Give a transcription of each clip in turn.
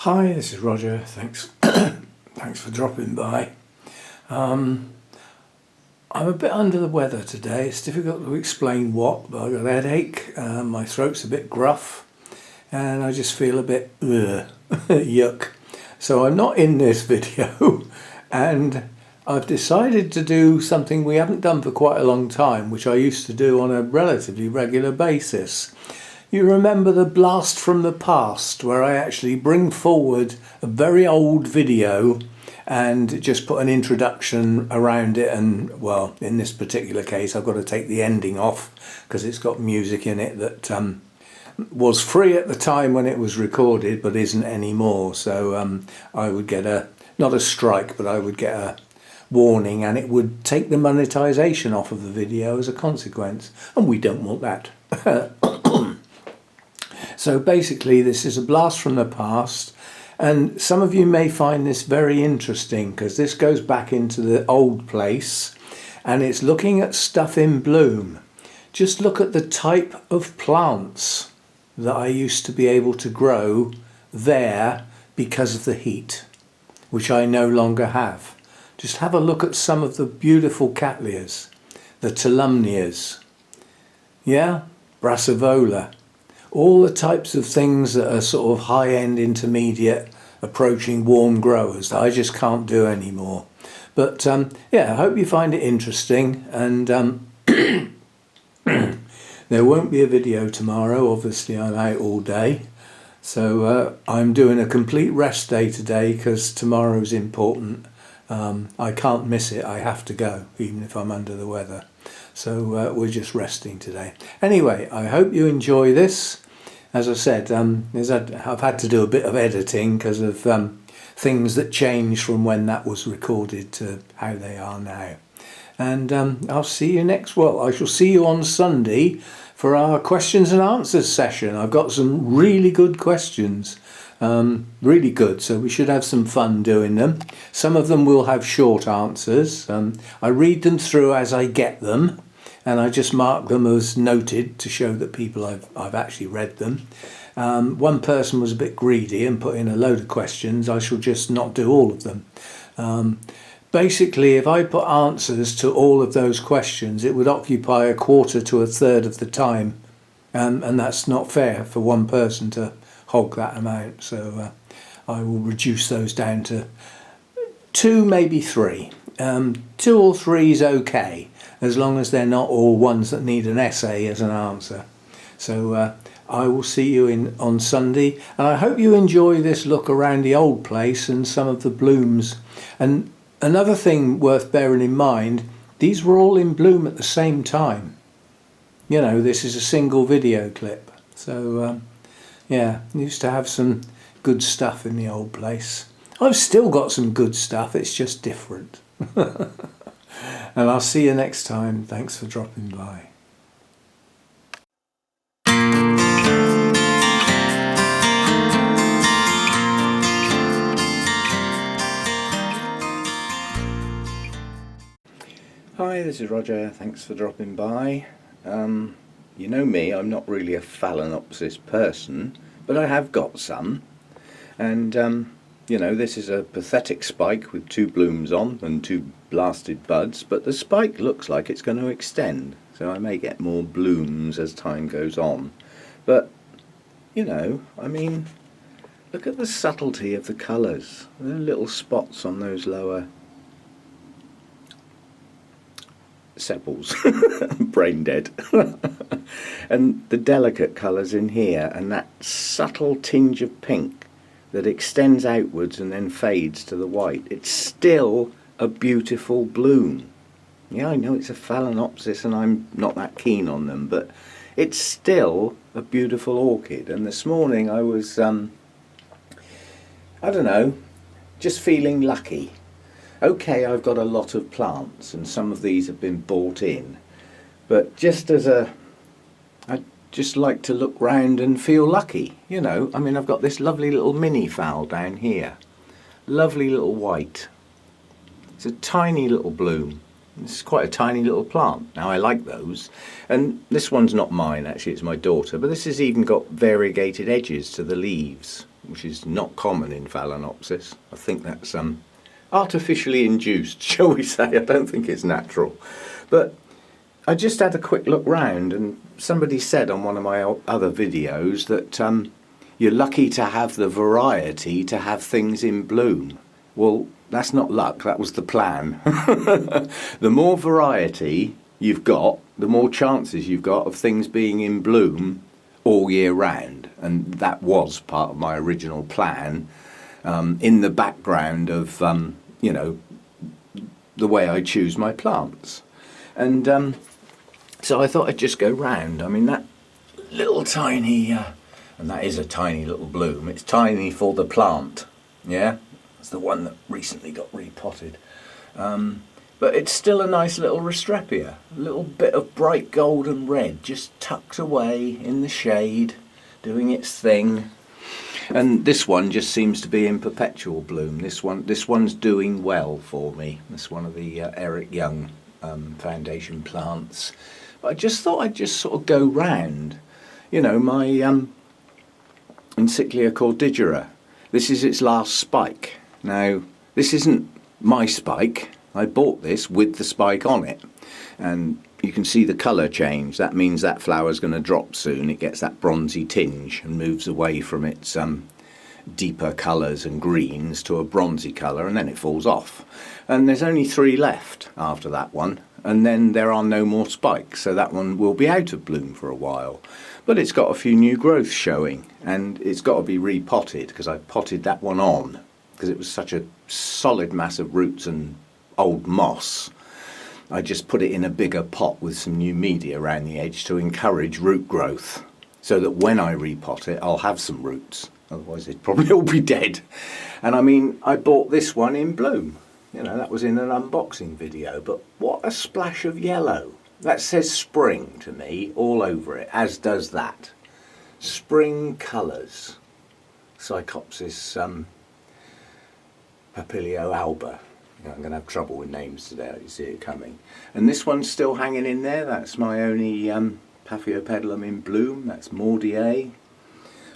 Hi, this is Roger. Thanks, thanks for dropping by. I'm a bit under the weather today. It's difficult to explain what, but I've got a headache. My throat's a bit gruff, and I just feel a bit yuck. So I'm not in this video, and I've decided to do something we haven't done for quite a long time, which I used to do on a relatively regular basis. You remember the blast from the past, where I actually bring forward a very old video and just put an introduction around it, and well, in this particular case I've got to take the ending off because it's got music in it that was free at the time when it was recorded but isn't anymore. So I would get not a strike, but I would get a warning, and it would take the monetization off of the video as a consequence, and we don't want that. So basically this is a blast from the past, and some of you may find this very interesting because this goes back into the old place and it's looking at stuff in bloom. Just look at the type of plants that I used to be able to grow there because of the heat, which I no longer have. Just have a look at some of the beautiful cattleyas, the Tolumnias, yeah, Brassivola. All the types of things that are sort of high-end, intermediate, approaching warm growers that I just can't do anymore. But yeah, I hope you find it interesting, and there won't be a video tomorrow. Obviously I'm out all day, so I'm doing a complete rest day today because tomorrow's important. I can't miss it. I have to go even if I'm under the weather. So we're just resting today. Anyway, I hope you enjoy this. As I said, I've had to do a bit of editing because of things that changed from when that was recorded to how they are now. And I'll see you I shall see you on Sunday for our questions and answers session. I've got some really good questions. Really good, so we should have some fun doing them. Some of them will have short answers. I read them through as I get them, and I just mark them as noted to show that people I've actually read them. One person was a bit greedy and put in a load of questions. I shall just not do all of them. Basically, if I put answers to all of those questions, it would occupy a quarter to a third of the time, and that's not fair for one person to hog that amount. So I will reduce those down to 2, maybe 3. 2 or 3 is okay, as long as they're not all ones that need an essay as an answer. So I will see you on Sunday, and I hope you enjoy this look around the old place and some of the blooms. And another thing worth bearing in mind, these were all in bloom at the same time. You know, this is a single video clip. So yeah, used to have some good stuff in the old place. I've still got some good stuff, it's just different. And I'll see you next time. Thanks for dropping by. Hi, this is Roger. Thanks for dropping by. You know me, I'm not really a phalaenopsis person, but I have got some. And you know, this is a pathetic spike with 2 blooms on and 2 blasted buds, but the spike looks like it's going to extend, so I may get more blooms as time goes on. But you know, I mean, look at the subtlety of the colours. There are little spots on those lower sepals, brain dead. And the delicate colours in here, and that subtle tinge of pink that extends outwards and then fades to the white. It's still a beautiful bloom. Yeah, I know it's a phalaenopsis and I'm not that keen on them, but it's still a beautiful orchid. And this morning I was, I don't know, just feeling lucky. Okay, I've got a lot of plants and some of these have been bought in, but just as I'd just like to look round and feel lucky, you know. I mean, I've got this lovely little mini phal down here, lovely little white. It's a tiny little bloom. It's quite a tiny little plant. Now I like those, and this one's not mine actually, it's my daughter, but this has even got variegated edges to the leaves. which is not common in Phalaenopsis. I think that's artificially induced, shall we say. I don't think it's natural. But I just had a quick look round, and somebody said on one of my other videos that you're lucky to have the variety to have things in bloom. Well, that's not luck, that was the plan. The more variety you've got, the more chances you've got of things being in bloom all year round. And that was part of my original plan, in the background of, you know, the way I choose my plants. And so I thought I'd just go round. I mean, that little tiny, and that is a tiny little bloom, it's tiny for the plant, yeah? It's the one that recently got repotted. But it's still a nice little Restrepia, a little bit of bright golden red, just tucked away in the shade, doing its thing. And this one just seems to be in perpetual bloom. This one's doing well for me. This one of the Eric Young foundation plants. But I just thought I'd just sort of go round. You know, my Encyclia cordigera. This is its last spike. Now, this isn't my spike. I bought this with the spike on it. And you can see the colour change. That means that flower's going to drop soon. It gets that bronzy tinge and moves away from its deeper colours and greens to a bronzy colour, and then it falls off. And there's only 3 left after that one. And then there are no more spikes, so that one will be out of bloom for a while. But it's got a few new growths showing, and it's got to be repotted, because I potted that one on, because it was such a solid mass of roots and old moss. I just put it in a bigger pot with some new media around the edge to encourage root growth, so that when I repot it, I'll have some roots. Otherwise, it'd probably all be dead. And I mean, I bought this one in bloom. You know, that was in an unboxing video, but what a splash of yellow. That says spring to me all over it, as does that. Spring colours. Psychopsis Papilio alba. You know, I'm going to have trouble with names today, you see it coming. And this one's still hanging in there. That's my only Paphiopedilum in bloom. That's Mordier.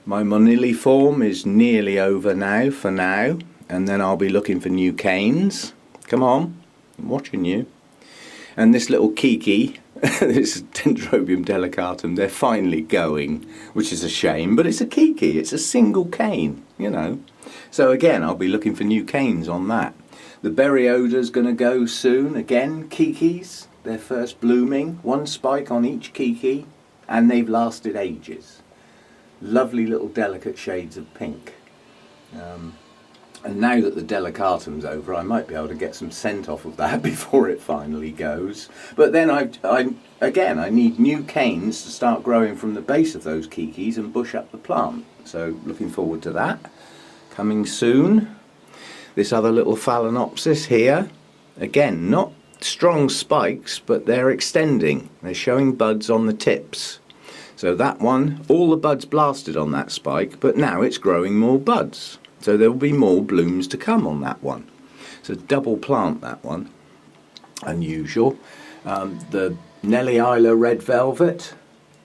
My Moniliform is nearly over now, for now. And then I'll be looking for new canes. Come on, I'm watching you. And this little Kiki, this Dendrobium delicatum, they're finally going, which is a shame, but it's a Kiki, it's a single cane, you know. So again, I'll be looking for new canes on that. The Berryoda's going to go soon, again, Kikis, they're first blooming, 1 spike on each Kiki, and they've lasted ages. Lovely little delicate shades of pink. And now that the delicatum's over, I might be able to get some scent off of that before it finally goes. But then I need new canes to start growing from the base of those Kikis and bush up the plant. So looking forward to that. Coming soon. This other little Phalaenopsis here. Again, not strong spikes, but they're extending. They're showing buds on the tips. So that one, all the buds blasted on that spike, but now it's growing more buds. So there will be more blooms to come on that one. It's a double plant, that one. Unusual. The Nellie Isla Red Velvet,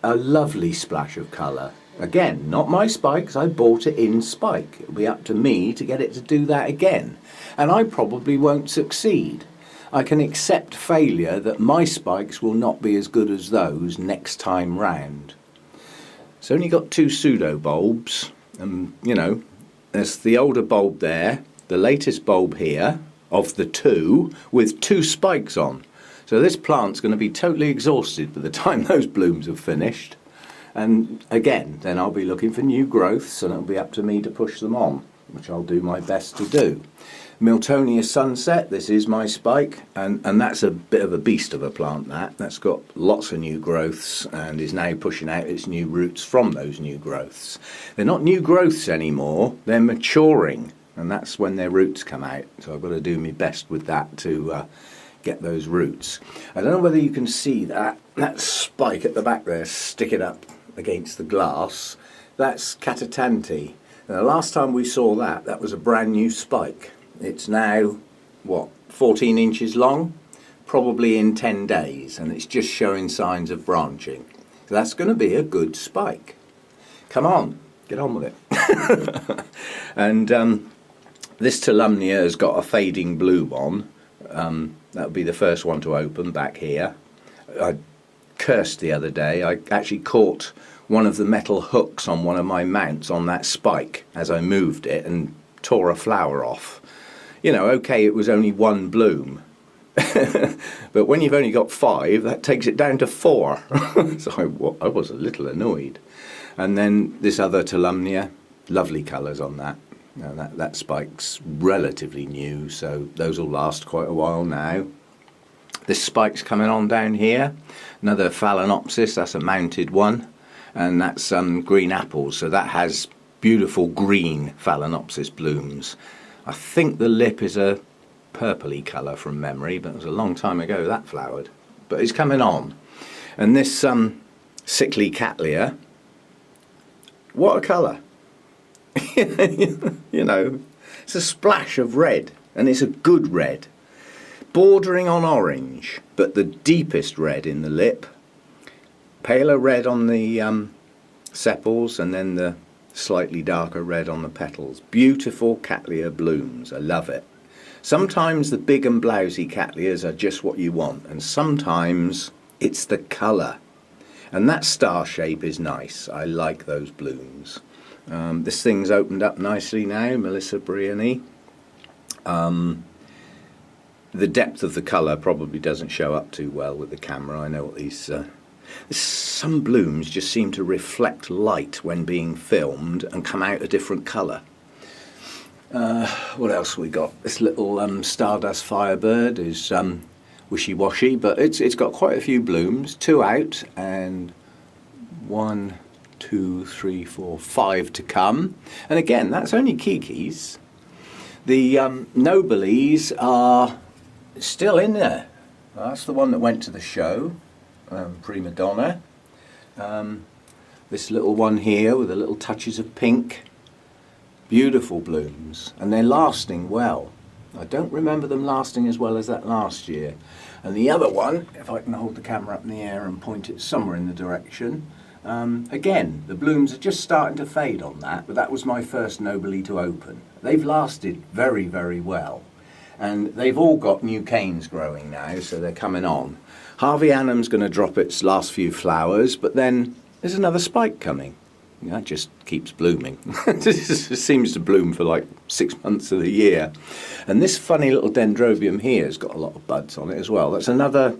a lovely splash of colour. Again, not my spikes, I bought it in spike. It'll be up to me to get it to do that again. And I probably won't succeed. I can accept failure that my spikes will not be as good as those next time round. It's only got 2 pseudo bulbs, and you know, there's the older bulb there, the latest bulb here, of the 2, with 2 spikes on. So this plant's going to be totally exhausted by the time those blooms have finished. And again, then I'll be looking for new growths, and it'll be up to me to push them on, which I'll do my best to do. Miltonia Sunset, this is my spike, and that's a bit of a beast of a plant, that's got lots of new growths and is now pushing out its new roots from those new growths. They're not new growths anymore, they're maturing, and that's when their roots come out, so I've got to do my best with that to get those roots. I don't know whether you can see that spike at the back there, stick it up against the glass. That's Catatanti. And the last time we saw that was a brand new spike. It's now, what, 14 inches long? Probably in 10 days, and it's just showing signs of branching. So that's going to be a good spike. Come on, get on with it. And this Tolumnia has got a fading bloom on. That would be the first one to open back here. I cursed the other day. I actually caught one of the metal hooks on one of my mounts on that spike as I moved it and tore a flower off. You know, okay, it was only one bloom. But when you've only got 5, that takes it down to 4. So I was a little annoyed. And then this other Tolumnia, lovely colours on that. Now that spike's relatively new, so those will last quite a while now. This spike's coming on down here, another Phalaenopsis, that's a mounted one, and that's green apples, so that has beautiful green Phalaenopsis blooms. I think the lip is a purpley colour from memory, but it was a long time ago that flowered. But it's coming on. And this sickly Cattleya, what a colour! You know, it's a splash of red, and it's a good red, bordering on orange, but the deepest red in the lip, paler red on the sepals, and then the slightly darker red on the petals. Beautiful Cattleya blooms, I love it. Sometimes the big and blousy Cattleyas are just what you want, and sometimes it's the colour, and that star shape is nice. I like those blooms. This thing's opened up nicely now, Melissa Briony. The depth of the colour probably doesn't show up too well with the camera. I know what these... some blooms just seem to reflect light when being filmed and come out a different colour. What else we got? This little Stardust Firebird is wishy-washy, but it's got quite a few blooms. 2 out and 1, 2, 3, 4, 5 to come. And again, that's only kikis. The Nobiles are still in there. That's the one that went to the show, Prima Donna. This little one here with the little touches of pink. Beautiful blooms, and they're lasting well. I don't remember them lasting as well as that last year. And the other one, if I can hold the camera up in the air and point it somewhere in the direction, again, the blooms are just starting to fade on that, but that was my first Nobile to open. They've lasted very, very well. And they've all got new canes growing now, so they're coming on. Harveyanum's going to drop its last few flowers, but then there's another spike coming. That just keeps blooming. It just seems to bloom for like 6 months of the year. And this funny little dendrobium here has got a lot of buds on it as well. That's another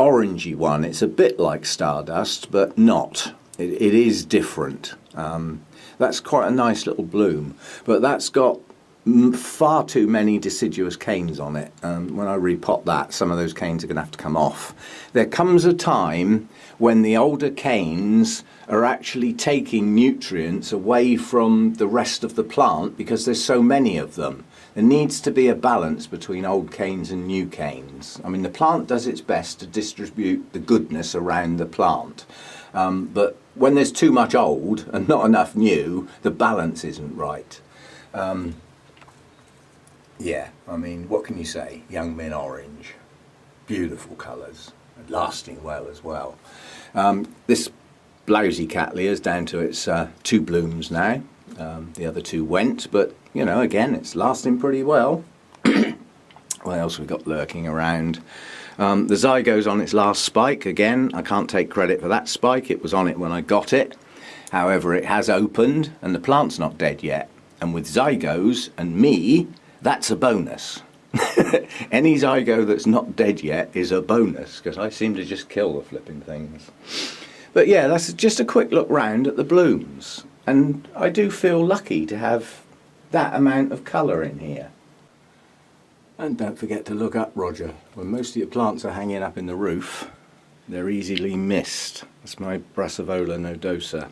orangey one. It's a bit like Stardust, but not. It is different. That's quite a nice little bloom, but that's got far too many deciduous canes on it. When I repot that, some of those canes are going to have to come off. There comes a time when the older canes are actually taking nutrients away from the rest of the plant because there's so many of them. There needs to be a balance between old canes and new canes. I mean, the plant does its best to distribute the goodness around the plant. But when there's too much old and not enough new, the balance isn't right. Yeah, I mean, what can you say? Young Min Orange, beautiful colours, lasting well as well. This blousy Cattleya is down to its 2 blooms now. The other 2 went, but you know, again, it's lasting pretty well. What else we got lurking around? The Zygo's on its last spike. Again, I can't take credit for that spike. It was on it when I got it. However, it has opened and the plant's not dead yet. And with Zygos and me, that's a bonus. Any Zygo that's not dead yet is a bonus, because I seem to just kill the flipping things. But yeah, that's just a quick look round at the blooms. And I do feel lucky to have that amount of colour in here. And don't forget to look up, Roger. When most of your plants are hanging up in the roof, they're easily missed. That's my Brassivola nodosa.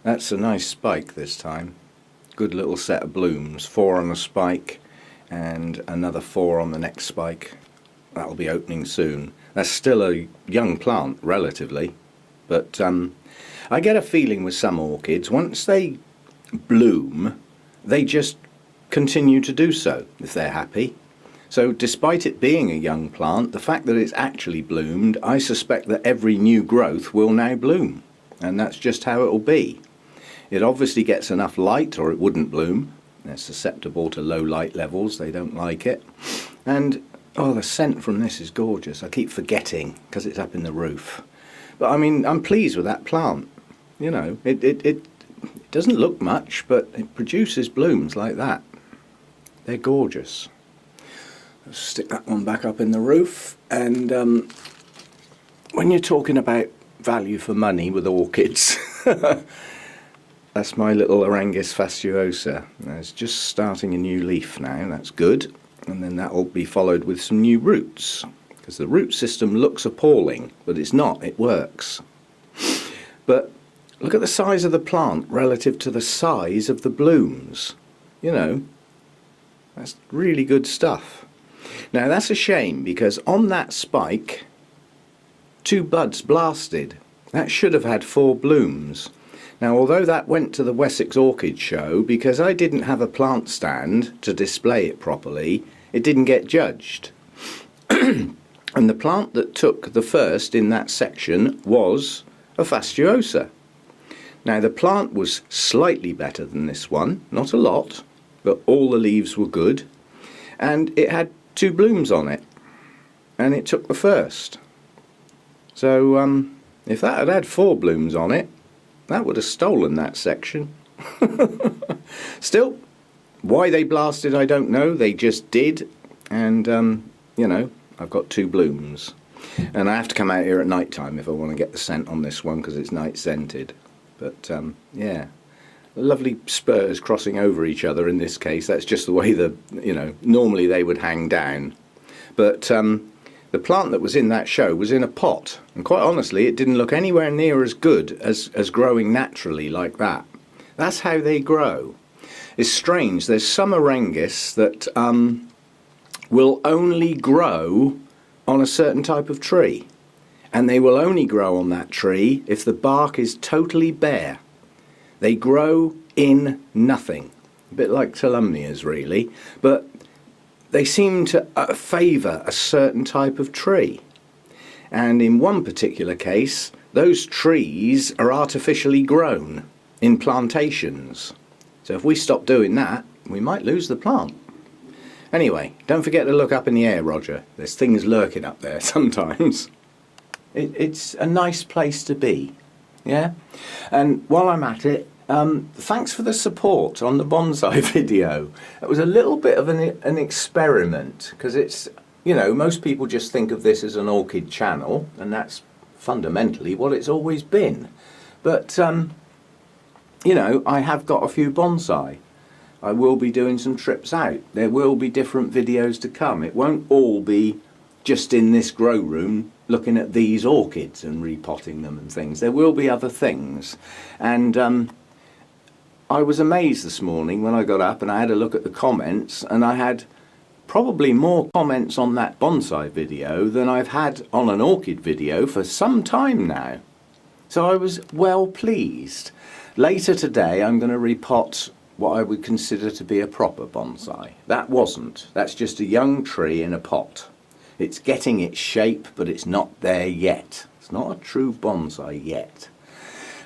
That's a nice spike this time. Good little set of blooms. 4 on a spike and another 4 on the next spike. That'll be opening soon. That's still a young plant, relatively. But I get a feeling with some orchids, once they bloom, they just continue to do so, if they're happy. So despite it being a young plant, the fact that it's actually bloomed, I suspect that every new growth will now bloom. And that's just how it'll be. It obviously gets enough light or it wouldn't bloom. They're susceptible to low light levels, they don't like it. And oh, the scent from this is gorgeous. I keep forgetting because it's up in the roof. But I mean, I'm pleased with that plant. You know, it doesn't look much, but it produces blooms like that. They're gorgeous. Let's stick that one back up in the roof. And when you're talking about value for money with orchids, that's my little Orangus fastuosa. It's just starting a new leaf now, that's good. And then that will be followed with some new roots, because the root system looks appalling, but it's not, it works. But look at the size of the plant relative to the size of the blooms. You know, that's really good stuff. Now that's a shame, because on that spike, 2 buds blasted. That should have had 4 blooms. Now, although that went to the Wessex Orchid Show, because I didn't have a plant stand to display it properly, it didn't get judged. And the plant that took the first in that section was a fastuosa. Now, the plant was slightly better than this one, not a lot, but all the leaves were good, and it had 2 blooms on it, and it took the first. So, if that had had 4 blooms on it, that would have stolen that section. Still, why they blasted, I don't know. They just did. And, you know, I've got 2 blooms. And I have to come out here at night time if I want to get the scent on this one, because it's night scented. But, yeah, lovely spurs crossing over each other in this case. That's just the way normally they would hang down. But the plant that was in that show was in a pot, and quite honestly it didn't look anywhere near as good as growing naturally like that. That's how they grow. It's strange, there's some Orangus that will only grow on a certain type of tree, and they will only grow on that tree if the bark is totally bare. They grow in nothing, a bit like Tolumnias really, but they seem to favour a certain type of tree. And in one particular case, those trees are artificially grown in plantations. So if we stop doing that, we might lose the plant. Anyway, don't forget to look up in the air, Roger. There's things lurking up there sometimes. It's a nice place to be, yeah? And while I'm at it, thanks for the support on the bonsai video. It was a little bit of an experiment, because it's, you know, most people just think of this as an orchid channel, and that's fundamentally what it's always been. But, you know, I have got a few bonsai. I will be doing some trips out. There will be different videos to come. It won't all be just in this grow room looking at these orchids and repotting them and things. There will be other things. And I was amazed this morning when I got up and I had a look at the comments, and I had probably more comments on that bonsai video than I've had on an orchid video for some time now. So I was well pleased. Later today I'm going to repot what I would consider to be a proper bonsai. That wasn't. That's just a young tree in a pot. It's getting its shape, but it's not there yet. It's not a true bonsai yet.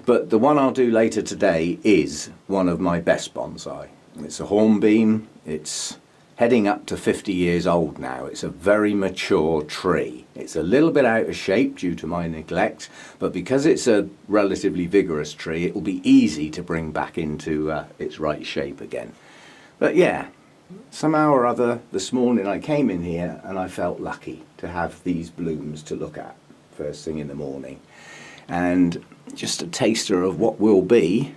But the one I'll do later today is one of my best bonsai. It's a hornbeam. It's heading up to 50 years old now. It's a very mature tree. It's a little bit out of shape due to my neglect, but because it's a relatively vigorous tree, it will be easy to bring back into its right shape again. But yeah, somehow or other this morning I came in here and I felt lucky to have these blooms to look at first thing in the morning. And just a taster of what will be,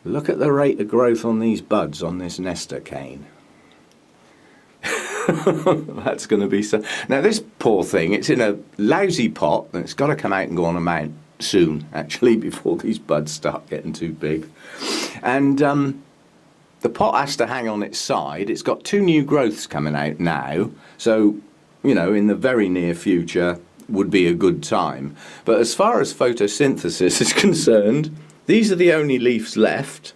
look at the rate of growth on these buds on this Nestor cane. That's going to be so. Now this poor thing, it's in a lousy pot and it's got to come out and go on a mount soon, actually, before these buds start getting too big. And the pot has to hang on its side. It's got 2 new growths coming out now, so, you know, in the very near future would be a good time. But as far as photosynthesis is concerned, these are the only leaves left,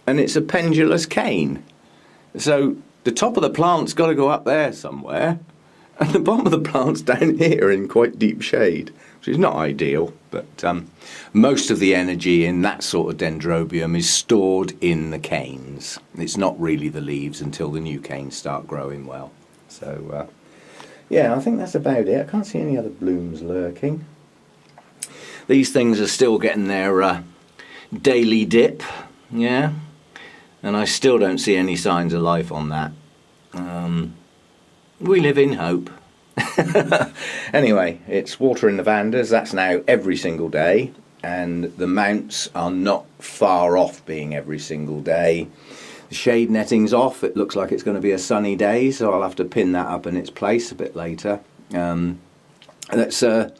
and it's a pendulous cane. So the top of the plant's got to go up there somewhere, and the bottom of the plant's down here in quite deep shade. which is not ideal, but most of the energy in that sort of dendrobium is stored in the canes. It's not really the leaves until the new canes start growing well. So yeah, I think that's about it. I can't see any other blooms lurking. These things are still getting their daily dip, yeah, and I still don't see any signs of life on that. We live in hope. Anyway, it's watering the Vandas. That's now every single day, and the mounts are not far off being every single day. The shade netting's off. It looks like it's going to be a sunny day, so I'll have to pin that up in its place a bit later. That's a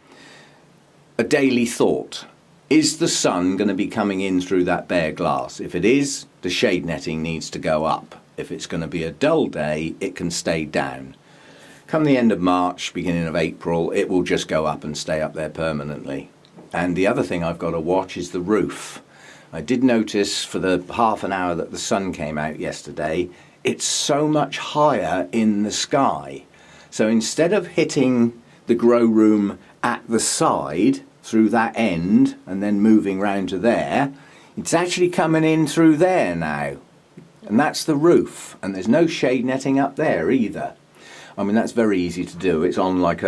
daily thought. Is the sun going to be coming in through that bare glass? If it is, the shade netting needs to go up. If it's going to be a dull day, it can stay down. Come the end of March, beginning of April, it will just go up and stay up there permanently. And the other thing I've got to watch is the roof. I did notice for the half an hour that the sun came out yesterday, it's so much higher in the sky. So instead of hitting the grow room at the side through that end and then moving round to there, it's actually coming in through there now. And that's the roof. And there's no shade netting up there either. I mean, that's very easy to do. It's on like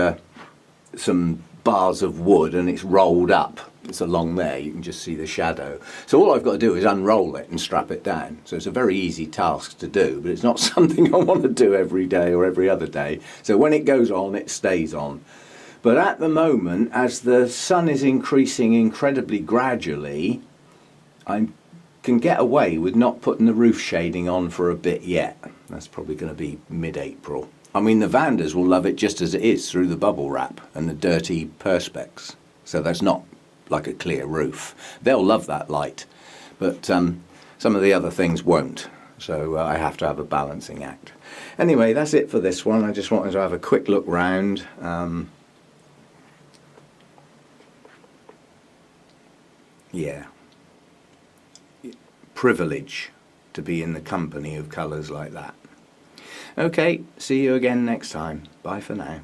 some bars of wood and it's rolled up. It's along there. You can just see the shadow. So all I've got to do is unroll it and strap it down. So it's a very easy task to do, but it's not something I want to do every day or every other day. So when it goes on, it stays on. But at the moment, as the sun is increasing incredibly gradually, I can get away with not putting the roof shading on for a bit yet. That's probably going to be mid-April. I mean, the Vandas will love it just as it is through the bubble wrap and the dirty perspex. So that's not like a clear roof. They'll love that light, but some of the other things won't. So I have to have a balancing act. Anyway, that's it for this one. I just wanted to have a quick look round. Yeah. Privilege to be in the company of colours like that. Okay, see you again next time. Bye for now.